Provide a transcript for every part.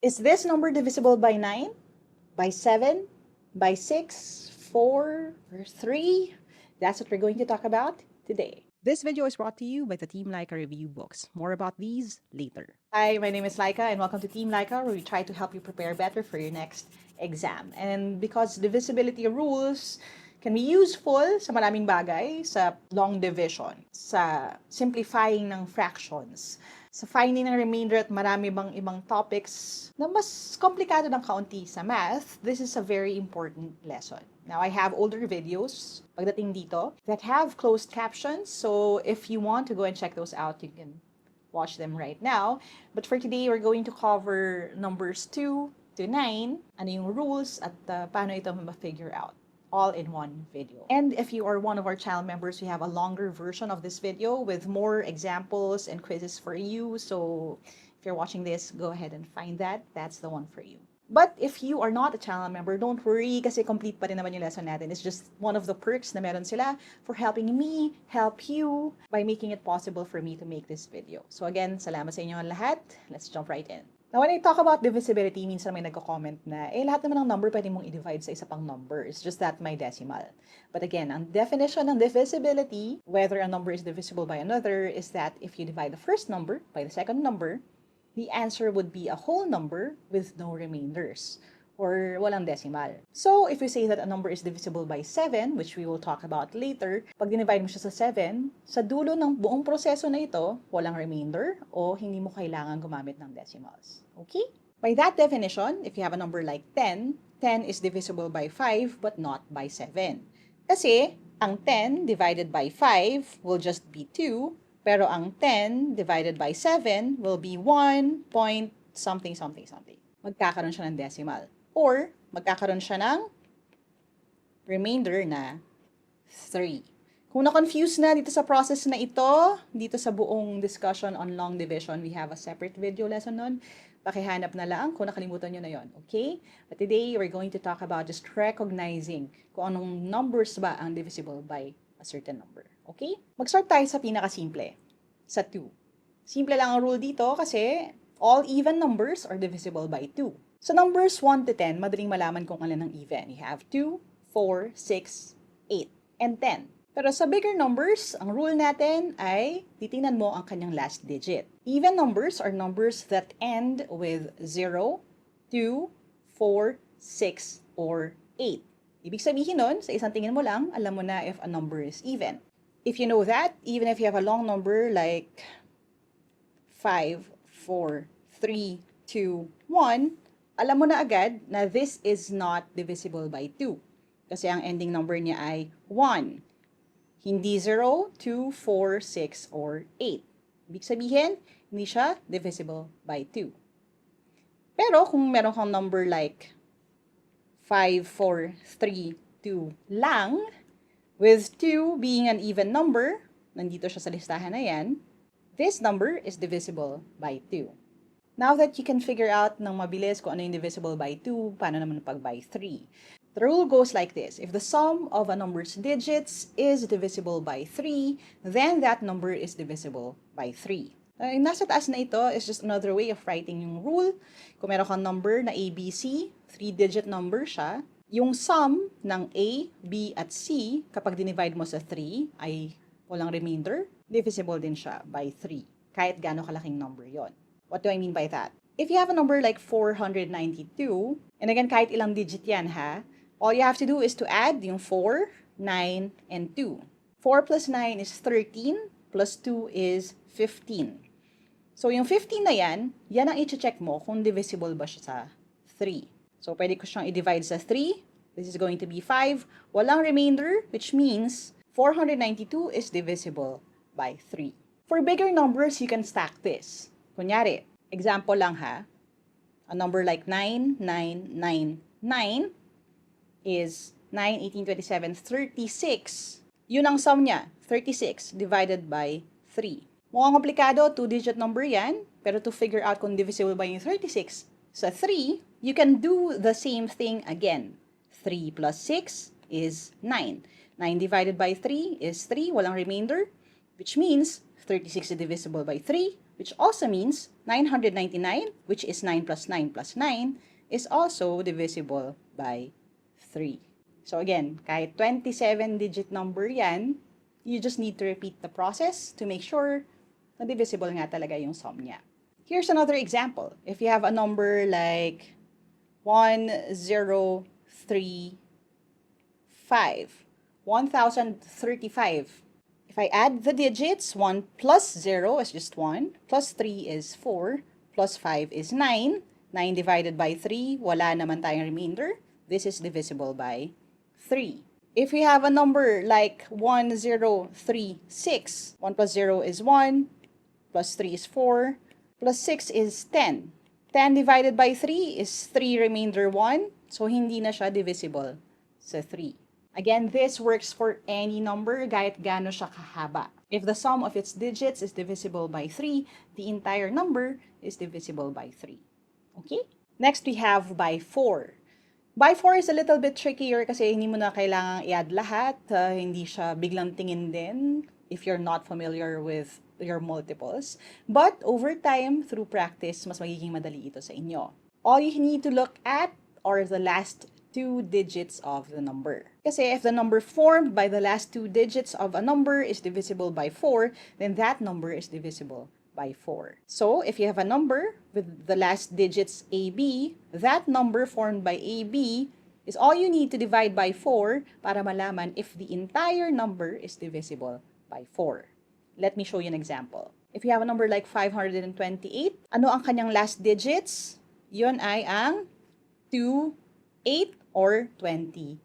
Is this number divisible by 9, by 7, by 6, 4, or 3? That's what we're going to talk about today. This video is brought to you by the Team Leica Review Books. More about these later. Hi, my name is Leica and welcome to Team Leica, where we try to help you prepare better for your next exam. And because divisibility rules can be useful sa maraming bagay, sa long division, sa simplifying ng fractions, sa finding ng remainder at marami bang ibang topics na mas komplikado ng kaunti sa math, this is a very important lesson. Now, I have older videos pagdating dito that have closed captions, so if you want to go and check those out, you can watch them right now. But for today, we're going to cover numbers 2 to 9, ano yung rules at paano ito ma-figure out, all in one video. And if you are one of our channel members, we have a longer version of this video with more examples and quizzes for you. So if you're watching this, go ahead and find that. That's the one for you. But if you are not a channel member, don't worry kasi complete pa rin naman yung lesson natin. It's just one of the perks na meron sila for helping me help you by making it possible for me to make this video. So again, salamat sa inyo lahat. Let's jump right in. Now, when I talk about divisibility, minsan may nagko-comment na, lahat naman ng number pwede mong i-divide sa isa pang number. It's just that may decimal. But again, ang definition ng divisibility, whether a number is divisible by another, is that if you divide the first number by the second number, the answer would be a whole number with no remainders, or walang decimal. So, if we say that a number is divisible by 7, which we will talk about later, pag dinivide mo siya sa 7, sa dulo ng buong proseso na ito, walang remainder o hindi mo kailangan gumamit ng decimals. Okay? By that definition, if you have a number like 10, 10 is divisible by 5 but not by 7. Kasi, ang 10 divided by 5 will just be 2, pero ang 10 divided by 7 will be 1 point something something something. Magkakaroon siya ng decimal. Or, magkakaroon siya ng remainder na 3. Kung na-confuse na dito sa process na ito, dito sa buong discussion on long division, we have a separate video lesson nun. Pakihanap na lang kung nakalimutan nyo na yon, okay? But today, we're going to talk about just recognizing kung anong numbers ba ang divisible by a certain number, okay? Mag-start tayo sa pinakasimple, sa 2. Simple lang ang rule dito kasi all even numbers are divisible by 2. So numbers 1 to 10, madaling malaman kung alin ang even. You have 2, 4, 6, 8, and 10. Pero sa bigger numbers, ang rule natin ay titingnan mo ang kanyang last digit. Even numbers are numbers that end with 0, 2, 4, 6, or 8. Ibig sabihin nun, sa isang tingin mo lang, alam mo na if a number is even. If you know that, even if you have a long number like 5, 4, 3, 2, 1, alam mo na agad na this is not divisible by 2. Kasi ang ending number niya ay 1. Hindi 0, 2, 4, 6, or 8. Ibig sabihin, hindi siya divisible by 2. Pero kung meron kang number like 5, 4, 3, 2 lang, with 2 being an even number, nandito siya sa listahan na yan, this number is divisible by 2. Now that you can figure out ng mabilis kung ano yung divisible by 2, paano naman pag by 3? The rule goes like this. If the sum of a number's digits is divisible by 3, then that number is divisible by 3. Yung nasa taas na ito is just another way of writing yung rule. Kung meron kang number na ABC, 3-digit number siya, yung sum ng A, B, at C, kapag dinivide mo sa 3, ay walang remainder, divisible din siya by 3, kahit gaano kalaking number yon. What do I mean by that? If you have a number like 492, and again, kahit ilang digit yan ha, all you have to do is to add yung 4, 9, and 2. 4 plus 9 is 13, plus 2 is 15. So yung 15 na yan ang i-check mo kung divisible ba siya sa 3. So pwede ko siyang i-divide sa 3. This is going to be 5. Walang remainder, which means 492 is divisible by 3. For bigger numbers, you can stack this. Kunyari, example lang ha, a number like 9, 9, 9, 9 is 9, 18, 27, 36. Yun ang sum niya, 36 divided by 3. Mukhang komplikado, 2-digit number yan, pero to figure out kung divisible ba yung 36 sa 3, you can do the same thing again. 3 plus 6 is 9. 9 divided by 3 is 3, walang remainder, which means 36 is divisible by 3, which also means 999, which is 9 plus 9 plus 9, is also divisible by 3. So again, kahit 27-digit number yan, you just need to repeat the process to make sure na divisible nga talaga yung sum niya. Here's another example. If you have a number like 1035, 1035. If I add the digits, 1 plus 0 is just 1, plus 3 is 4, plus 5 is 9. 9 divided by 3, wala naman tayong remainder. This is divisible by 3. If we have a number like 1036, 1 plus 0 is 1, plus 3 is 4, plus 6 is 10. 10 divided by 3 is 3 remainder 1, so hindi na siya divisible sa 3. Again, this works for any number kahit gaano siya kahaba. If the sum of its digits is divisible by 3, the entire number is divisible by 3. Okay? Next, we have by 4. By 4 is a little bit trickier kasi hindi mo na kailangang i-add lahat. Hindi siya biglang tingin din if you're not familiar with your multiples. But over time, through practice, mas magiging madali ito sa inyo. All you need to look at are the last 2 digits of the number. Kasi if the number formed by the last 2 digits of a number is divisible by 4, then that number is divisible by 4. So, if you have a number with the last digits AB, that number formed by AB is all you need to divide by 4 para malaman if the entire number is divisible by 4. Let me show you an example. If you have a number like 528, ano ang kanyang last digits? Yun ay ang 2, 8, or 28.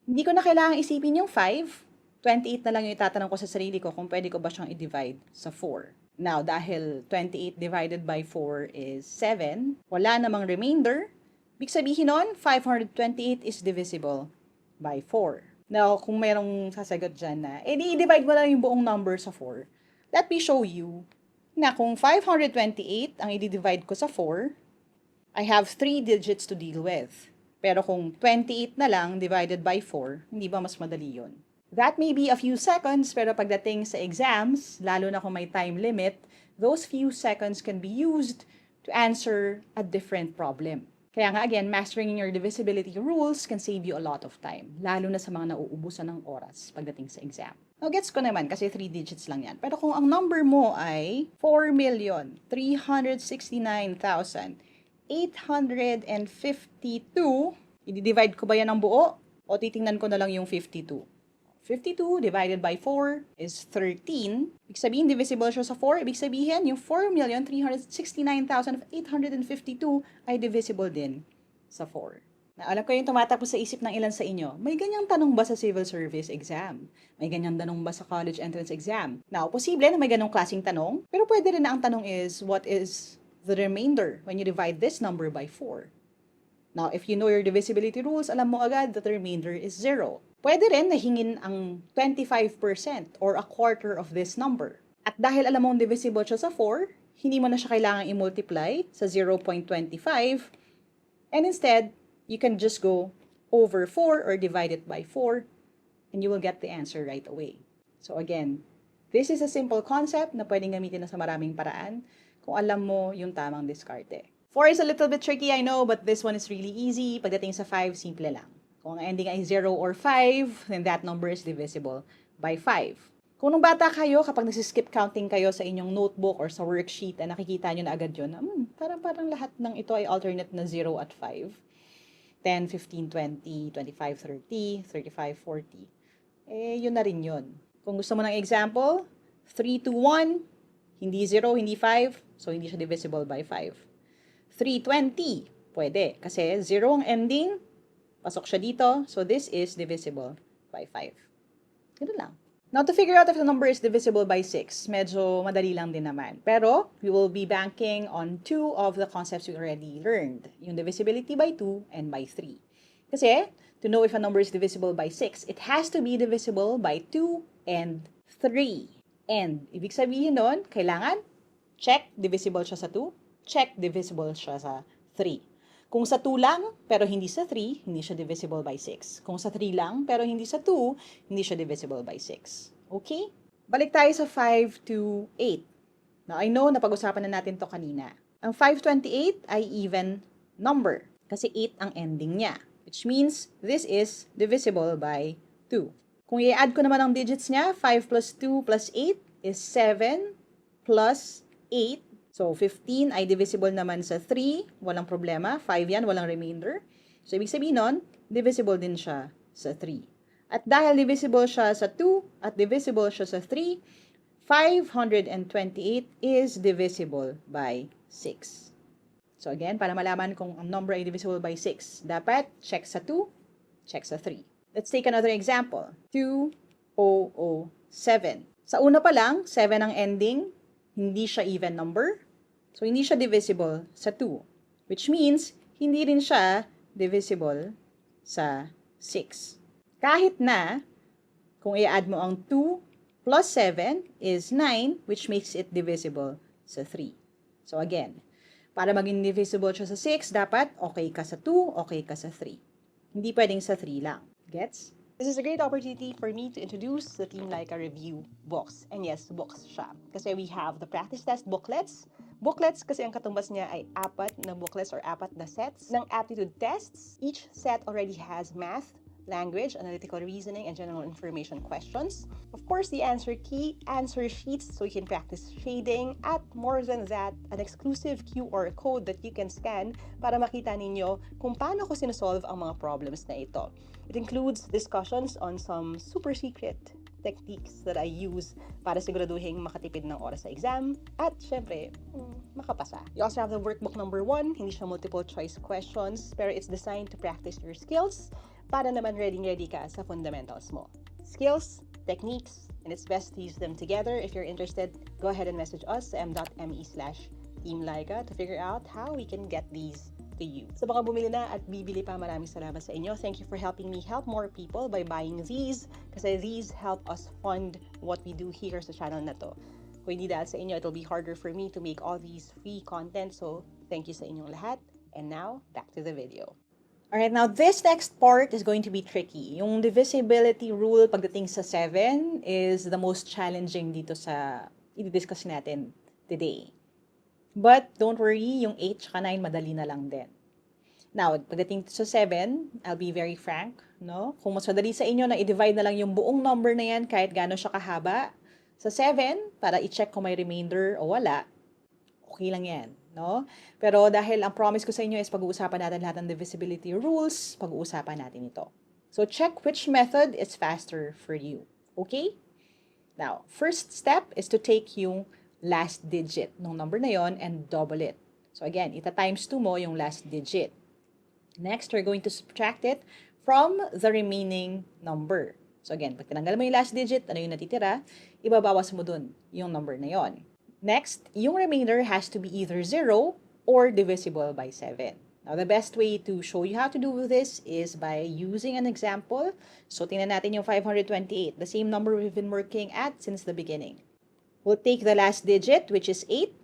Hindi ko na kailangang isipin yung 5. 28 na lang yung itatanong ko sa sarili ko kung pwede ko ba siyang i-divide sa 4. Now, dahil 28 divided by 4 is 7, wala namang remainder. Ibig sabihin nun, 528 is divisible by 4. Now, kung mayroong sasagot dyan na, i-divide mo lang yung buong number sa 4. Let me show you na kung 528 ang i-divide ko sa 4, I have 3 digits to deal with. Pero kung 28 na lang divided by 4, hindi ba mas madali yun? That may be a few seconds, pero pagdating sa exams, lalo na kung may time limit, those few seconds can be used to answer a different problem. Kaya nga again, mastering your divisibility rules can save you a lot of time, lalo na sa mga nauubusan ng oras pagdating sa exam. Now, gets ko naman kasi 3 digits lang yan. Pero kung ang number mo ay 4,369,852, i-divide ko ba yan ng buo? O titingnan ko na lang yung 52? 52 divided by 4 is 13. Ibig sabihin, divisible siya sa 4. Ibig sabihin, yung 4,369,852 ay divisible din sa 4. Na alam ko yung tumatapos sa isip ng ilan sa inyo, may ganyang tanong ba sa civil service exam? May ganyang tanong ba sa college entrance exam? Now, posible na may ganong klaseng tanong, pero pwede rin na ang tanong is, what is the remainder when you divide this number by 4? Now, if you know your divisibility rules, alam mo agad that the remainder is 0. Pwede rin na hingin ang 25% or a quarter of this number. At dahil alam mong divisible siya sa 4, hindi mo na siya kailangang i-multiply sa 0.25, and instead, you can just go over 4 or divide it by 4, and you will get the answer right away. So again, this is a simple concept na pwedeng gamitin na sa maraming paraan kung alam mo yung tamang diskarte. 4 is a little bit tricky, I know, but this one is really easy. Pagdating sa 5, simple lang. Kung ang ending ay 0 or 5, then that number is divisible by 5. Kung nung bata kayo, kapag nagsiskip counting kayo sa inyong notebook or sa worksheet, nakikita nyo na agad yun, parang lahat ng ito ay alternate na 0 at 5. 10, 15, 20, 25, 30, 35, 40. Yun na rin yun. Kung gusto mo ng example, 3 to 1, hindi 0, hindi 5, so hindi siya divisible by 5. 320, pwede. Kasi 0 ang ending, pasok siya dito, so this is divisible by 5. Ganun lang. Now, to figure out if the number is divisible by 6, medyo madali lang din naman. Pero, we will be banking on 2 of the concepts we already learned. Yung divisibility by 2 and by 3. Kasi, to know if a number is divisible by 6, it has to be divisible by 2 and 3. And, ibig sabihin nun, kailangan, check, divisible siya sa 2, check, divisible siya sa 3. Kung sa 2 lang, pero hindi sa 3, hindi siya divisible by 6. Kung sa 3 lang, pero hindi sa 2, hindi siya divisible by 6. Okay? Balik tayo sa 5 to 8. Now, I know na pag-usapan na natin to kanina. Ang 528 ay even number kasi 8 ang ending niya, which means this is divisible by 2. Kung i-add ko naman ang digits niya, 5 plus 2 plus 8 is 7 plus 8. So, 15 ay divisible naman sa 3. Walang problema. 5 yan, walang remainder. So, ibig sabihin nun, divisible din siya sa 3. At dahil divisible siya sa 2 at divisible siya sa 3, 528 is divisible by 6. So again, para malaman kung ang number ay divisible by 6, dapat check sa 2, check sa 3. Let's take another example. 2007. Sa una pa lang, 7 ang ending, hindi siya even number. So hindi siya divisible sa 2, which means hindi rin siya divisible sa 6. Kahit na, kung i-add mo ang 2 plus 7 is 9, which makes it divisible sa 3. So again, para maging divisible siya sa 6, dapat okay ka sa 2, okay ka sa 3. Hindi pwedeng sa 3 lang. Gets? This is a great opportunity for me to introduce the Team Laika Review books. And yes, books siya. Kasi we have the practice test booklets. Booklets kasi ang katumbas niya ay 4 na booklets or 4 na sets ng aptitude tests. Each set already has math, language, analytical reasoning, and general information questions. Of course, the answer key, answer sheets so you can practice shading, at more than that, an exclusive QR code that you can scan para makita ninyo kung paano ko sinusolve ang mga problems na ito. It includes discussions on some super secret techniques that I use para siguraduhin makatipid ng oras sa exam at syempre, makapasa. You also have the workbook number 1, hindi siya multiple choice questions pero it's designed to practice your skills para naman ready ka sa fundamentals mo. Skills, techniques, and it's best to use them together. If you're interested, go ahead and message us sa m.me/teamlaika to figure out how we can get these to you. Sa mga bumili na at bibili pa, maraming salamat sa inyo. Thank you for helping me help more people by buying these kasi these help us fund what we do here sa channel na to. Kung hindi dahil sa inyo, it'll be harder for me to make all these free content. So, thank you sa inyong lahat. And now, back to the video. Alright, now this next part is going to be tricky. Yung divisibility rule pagdating sa 7 is the most challenging dito sa i-discuss natin today. But don't worry, yung 8 tsaka 9 madali na lang din. Now, pagdating sa 7, I'll be very frank, no? Kung mas madali sa inyo na i-divide na lang yung buong number na yan kahit gaano siya kahaba sa 7 para i-check kung may remainder o wala, okay lang yan, no? Pero dahil ang promise ko sa inyo is pag-uusapan natin lahat ng divisibility rules, pag-uusapan natin ito. So check which method is faster for you. Okay? Now, first step is to take yung last digit ng number na yon and double it. So again, ita times 2 mo yung last digit. Next, we're going to subtract it from the remaining number. So again, pag tinanggal mo yung last digit, ano yung natitira, ibabawas mo dun yung number na yon. Next, yung remainder has to be either 0 or divisible by 7. Now, the best way to show you how to do this is by using an example. So, tingnan natin yung 528, the same number we've been working at since the beginning. We'll take the last digit, which is 8.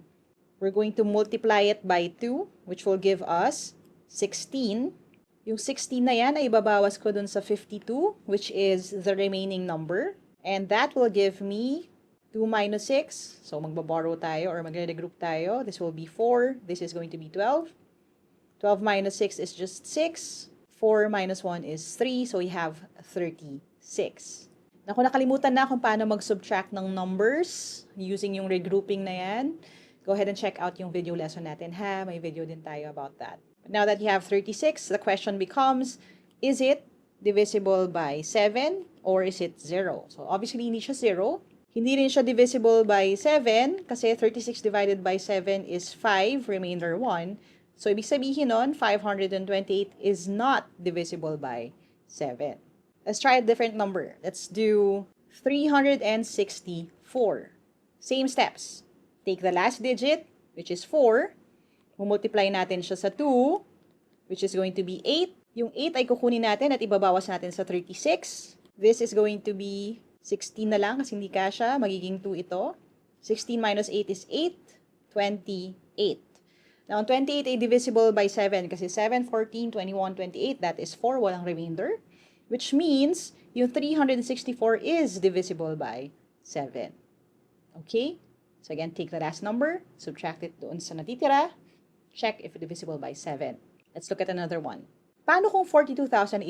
We're going to multiply it by 2, which will give us 16. Yung 16 na yan ay ibabawas ko dun sa 52, which is the remaining number. And that will give me 2 minus 6, so magbaborrow tayo or magre-regroup tayo. This will be 4. This is going to be 12. 12 minus 6 is just 6. 4 minus 1 is 3, so we have 36. Na kung nakalimutan na kung paano mag-subtract ng numbers using yung regrouping na yan, go ahead and check out yung video lesson natin ha. May video din tayo about that. But now that you have 36, the question becomes, is it divisible by 7 or is it 0? So obviously hindi siya 0. Hindi rin siya divisible by 7 kasi 36 divided by 7 is 5, remainder 1. So, ibig sabihin nun, 528 is not divisible by 7. Let's try a different number. Let's do 364. Same steps. Take the last digit, which is 4. Multiply natin siya sa 2, which is going to be 8. Yung 8 ay kukunin natin at ibabawas natin sa 36. This is going to be 16 na lang kasi hindi kasha, magiging 2 ito. 16 minus 8 is 8, 28. Now, 28 ay divisible by 7 kasi 7, 14, 21, 28, that is 4, walang remainder. Which means, yung 364 is divisible by 7. Okay? So again, take the last number, subtract it doon sa natitira, check if divisible by 7. Let's look at another one. Paano kung 42,840?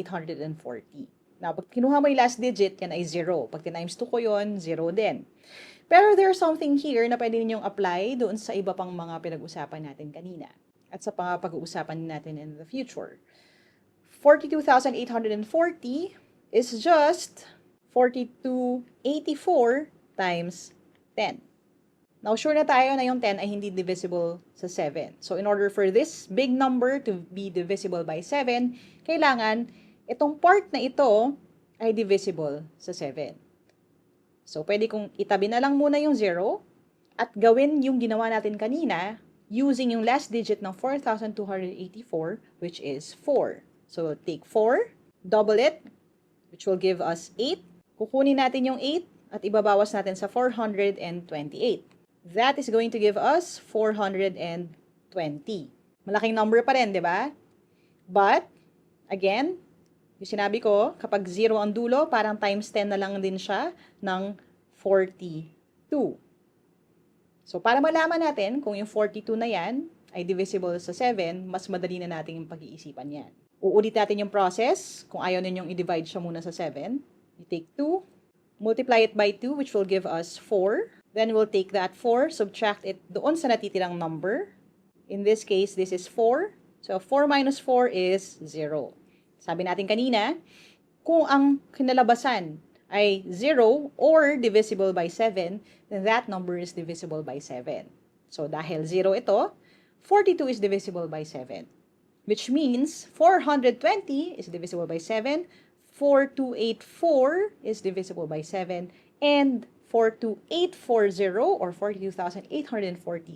Now, pag kinuha mo yung last digit, yan ay 0. Pag times 2 ko yun, 0 din. Pero there's something here na pwede ninyong apply doon sa iba pang mga pinag-usapan natin kanina at sa pag-uusapan natin in the future. 42,840 is just 4284 times 10. Now, sure na tayo na yung 10 ay hindi divisible sa 7. So, in order for this big number to be divisible by 7, kailangan itong part na ito ay divisible sa 7. So, pwede kong itabi na lang muna yung 0 at gawin yung ginawa natin kanina using yung last digit ng 4,284, which is 4. So, take 4, double it, which will give us 8. Kukunin natin yung 8 at ibabawas natin sa 428. That is going to give us 420. Malaking number pa rin, di ba? But, again, yung sinabi ko, kapag 0 ang dulo, parang times 10 na lang din siya ng 42. So, para malaman natin kung yung 42 na yan ay divisible sa 7, mas madali na natin yung pag-iisipan yan. Uulit natin yung process. Kung ayaw ninyong i-divide siya muna sa 7, you take 2, multiply it by 2, which will give us 4. Then we'll take that 4, subtract it doon sa natitirang number. In this case, this is 4. So, 4 minus 4 is 0. Sabi natin kanina, kung ang kinalabasan ay 0 or divisible by 7, then that number is divisible by 7. So, dahil 0 ito, 42 is divisible by 7. Which means 420 is divisible by 7, 4284 is divisible by 7, and 42840 or 42,840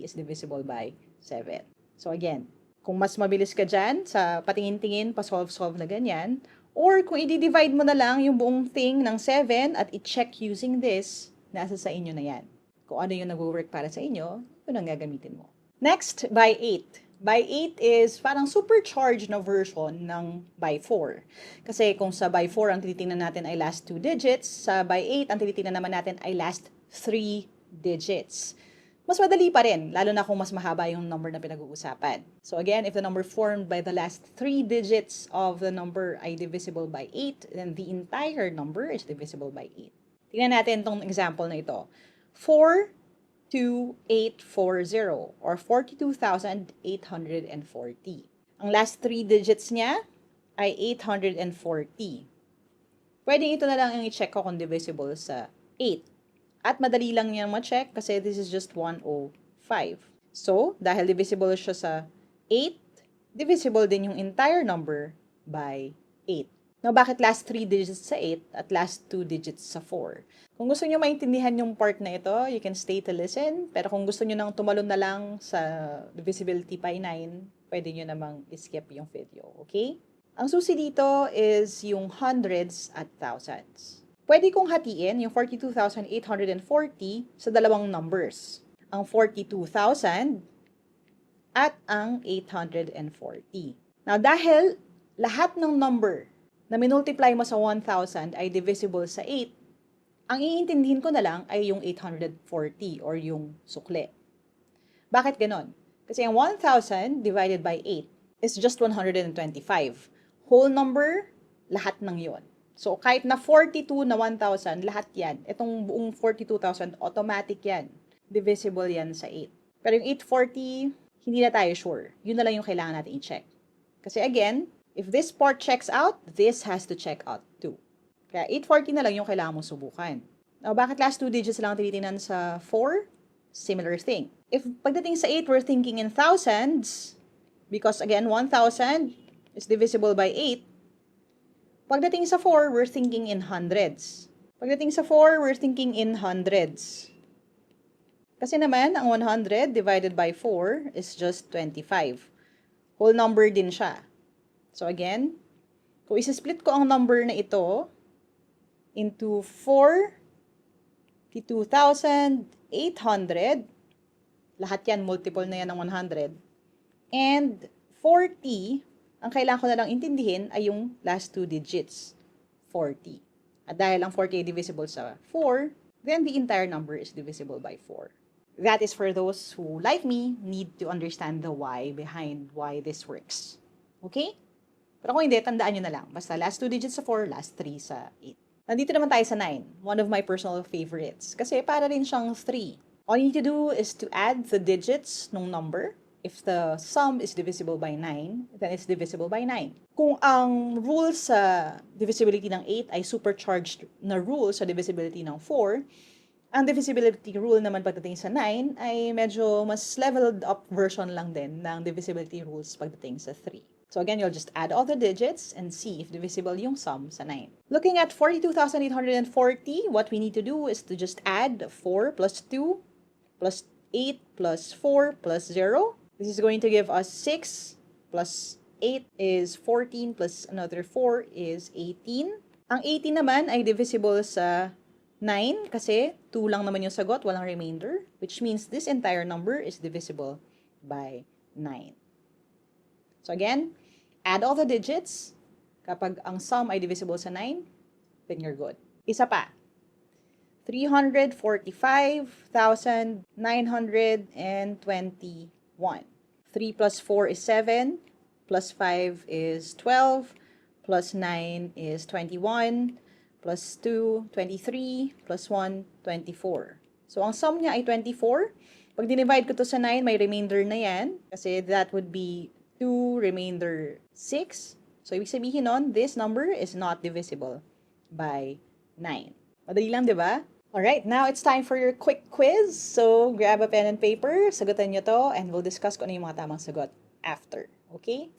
is divisible by 7. So again, kung mas mabilis ka dyan sa patingin-tingin, pa-solve-solve na ganyan, or kung i-divide mo na lang yung buong thing ng 7 at i-check using this, nasa sa inyo na yan. Kung ano yung nag-work para sa inyo, yun ang gagamitin mo. Next, by 8. By 8 is parang supercharged na version ng by 4. Kasi kung sa by 4 ang tinitingnan natin ay last 2 digits, sa by 8 ang tinitingnan naman natin ay last 3 digits. Mas madali pa rin, lalo na kung mas mahaba yung number na pinag-uusapan. So again, if the number formed by the last 3 digits of the number ay divisible by 8, then the entire number is divisible by 8. Tingnan natin itong example na ito. 42840 or 42,840. Ang last 3 digits niya ay 840. Pwede ito na lang ang i-check ko kung divisible sa 8. At madali lang niya ma-check kasi this is just 105. So, dahil divisible siya sa 8, divisible din yung entire number by 8. Now, bakit last 3 digits sa 8 at last 2 digits sa 4? Kung gusto nyo maintindihan yung part na ito, you can stay to listen. Pero kung gusto nyo nang tumalon na lang sa divisibility by 9, pwede nyo namang skip yung video, okay? Ang susi dito is yung hundreds at thousands. Pwede kong hatiin yung 42,840 sa dalawang numbers. Ang 42,000 at ang 840. Now, dahil lahat ng number na minultiply mo sa 1,000 ay divisible sa 8, ang iintindihin ko na lang ay yung 840 or yung sukle. Bakit ganon? Kasi ang 1,000 divided by 8 is just 125. Whole number, lahat ng yon. So, kahit na 42 na 1,000, lahat yan. Itong buong 42,000, automatic yan. Divisible yan sa 8. Pero yung 840, hindi na tayo sure. Yun na lang yung kailangan natin i-check. Kasi again, if this part checks out, this has to check out too. Kaya 840 na lang yung kailangan mong subukan. Now, bakit last 2 digits lang tinitingnan sa 4? Similar thing. If pagdating sa 8, we're thinking in thousands, because again, 1,000 is divisible by 8. Pagdating sa 4, we're thinking in hundreds. Pagdating sa 4, we're thinking in hundreds. Kasi naman, ang 100 divided by 4 is just 25. Whole number din siya. So again, kung isa-split ko ang number na ito into 42,800, lahat yan multiple na yan ng 100, and 40, ang kailangan ko na lang intindihin ay yung last 2 digits, 40. At dahil ang 40 ay divisible sa 4, then the entire number is divisible by 4. That is for those who, like me, need to understand the why behind why this works. Okay? Pero kung hindi, tandaan nyo na lang. Basta last 2 digits sa 4, last 3 sa 8. Nandito naman tayo sa 9. One of my personal favorites. Kasi para rin siyang 3. All you need to do is to add the digits ng number. If the sum is divisible by 9, then it's divisible by 9. Kung ang rule sa divisibility ng 8 ay supercharged na rule sa divisibility ng 4, ang divisibility rule naman pagdating sa 9 ay medyo mas leveled up version lang din ng divisibility rules pagdating sa 3. So again, you'll just add all the digits and see if divisible yung sum sa 9. Looking at 42,840, what we need to do is to just add 4 plus 2 plus 8 plus 4 plus 0. This is going to give us 6 plus 8 is 14 plus another 4 is 18. Ang 18 naman ay divisible sa 9 kasi 2 lang naman yung sagot, walang remainder, which means this entire number is divisible by 9. So again, add all the digits. Kapag ang sum ay divisible sa 9, then you're good. Isa pa. 345,921. 3 plus 4 is 7, plus 5 is 12, plus 9 is 21, plus 2, 23, plus 1, 24. So, ang sum niya ay 24. Pag dinivide ko to sa 9, may remainder na yan. Kasi that would be 2 remainder 6. So, ibig sabihin nun, this number is not divisible by 9. Madali lang, di ba? Alright, now it's time for your quick quiz. So, grab a pen and paper, sagutan nyo to, and we'll discuss kung ano yung mga tamang sagot after. Okay?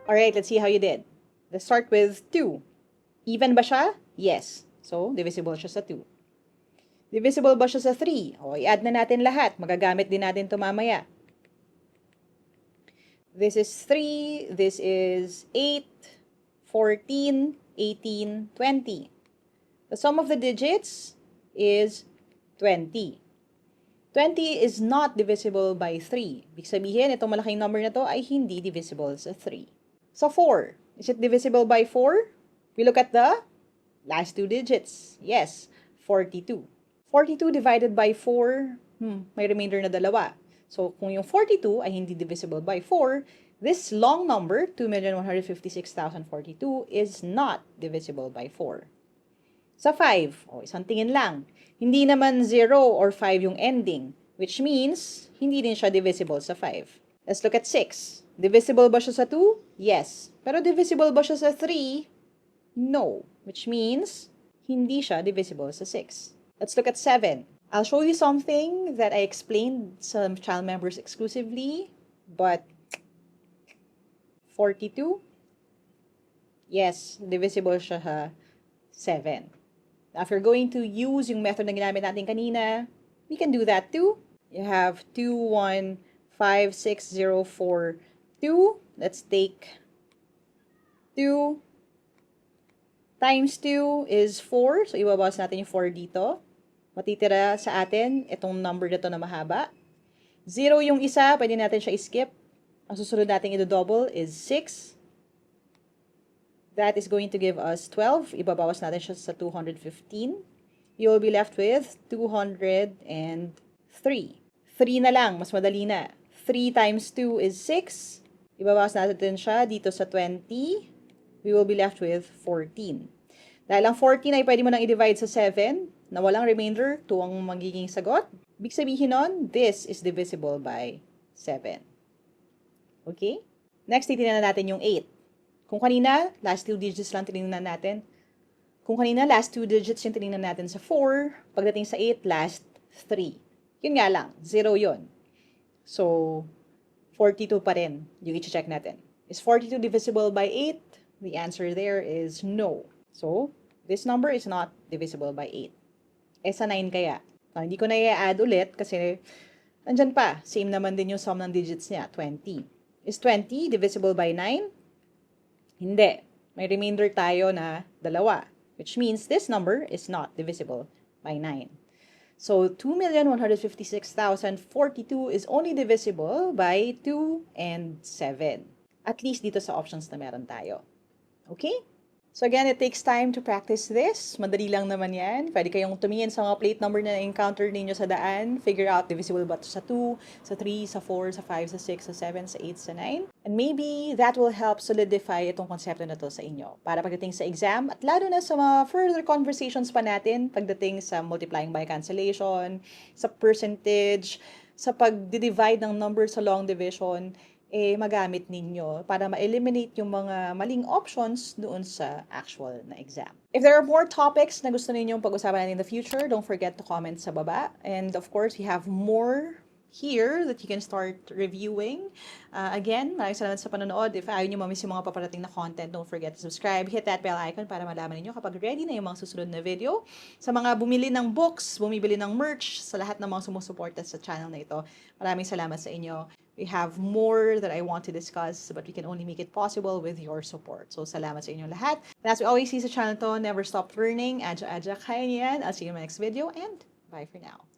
Alright, let's see how you did. Let's start with 2. Even ba siya? Yes. So, divisible siya sa 2. Divisible ba siya sa 3? O, i-add na natin lahat. Magagamit din natin ito mamaya. This is 3. This is 8, 14, 18, 20. The sum of the digits is 20. 20 is not divisible by 3. Ibig sabihin, itong malaking number na to ay hindi divisible sa 3. So 4, is it divisible by 4? We look at the last 2 digits. Yes, 42. 42 divided by 4, may remainder na dalawa. So kung yung 42 ay hindi divisible by 4, this long number, 2,156,042, is not divisible by 4. Sa 5, isang tingin lang. Hindi naman 0 or 5 yung ending, which means hindi din siya divisible sa 5. Let's look at 6. Divisible ba siya sa 2? Yes. Pero divisible ba siya sa 3? No. Which means, hindi siya divisible sa 6. Let's look at 7. I'll show you something that I explained sa child members exclusively, but 42? Yes, divisible siya sa 7. Now, if you're going to use yung method na ginamit natin kanina, we can do that too. You have 2, 1, 5, 6, 0, 4, 2. Let's take 2 times 2 is 4. So, ibabawas natin yung 4 dito. Matitira sa atin itong number na to na mahaba. 0 yung isa, pwede natin siya i-skip. Ang susunod natin i-double is 6. That is going to give us 12. Ibabawas natin siya sa 215. You will be left with 203. 3 na lang, mas madali na. 3 times 2 is 6. Ibabawas natin siya dito sa 20. We will be left with 14. Dahil ang 14 ay pwede mo nang i-divide sa 7, na walang remainder, 2 ang magiging sagot. Ibig sabihin nun, this is divisible by 7. Okay? Next, titignan natin yung 8. Kung kanina, last 2 digits lang tinignan natin. Kung kanina, last 2 digits yung tinignan natin sa 4. Pagdating sa 8, last 3. Yun nga lang, 0 yun. So, 42 pa rin yung i-check natin. Is 42 divisible by 8? The answer there is no. So, this number is not divisible by 8. Eh, sa 9 kaya? Hindi ko na i-add ulit kasi Nandyan pa, same naman din yung sum ng digits niya, 20. Is 20 divisible by 9? Hindi. May remainder tayo na 2, which means this number is not divisible by 9. So 2,156,042 is only divisible by 2 and 7. At least dito sa options na meron tayo. Okay? So again, it takes time to practice this. Madali lang naman yan. Pwede kayong tumingin sa mga plate number na encounter ninyo sa daan. Figure out divisible ba sa 2, sa 3, sa 4, sa 5, sa 6, sa 7, sa 8, sa 9. And maybe that will help solidify itong konsepto na to sa inyo. Para pagdating sa exam, at lalo na sa mga further conversations pa natin, pagdating sa multiplying by cancellation, sa percentage, sa pag-divide ng number sa long division, magamit ninyo para ma-eliminate yung mga maling options doon sa actual na exam. If there are more topics na gusto ninyong pag-usapan natin in the future, don't forget to comment sa baba. And of course, we have more here that you can start reviewing. Again, maraming salamat sa panonood. If ayaw nyo mamiss yung mga paparating na content, don't forget to subscribe. Hit that bell icon para malaman ninyo kapag ready na yung mga susunod na video. Sa mga bumili ng books, bumibili ng merch, sa lahat ng mga sumusuporta sa channel na ito, maraming salamat sa inyo. We have more that I want to discuss, but we can only make it possible with your support. So, salamat sa inyo lahat. And as we always see sa channel to, never stop learning. Adja, kaya niyan. I'll see you in my next video, and bye for now.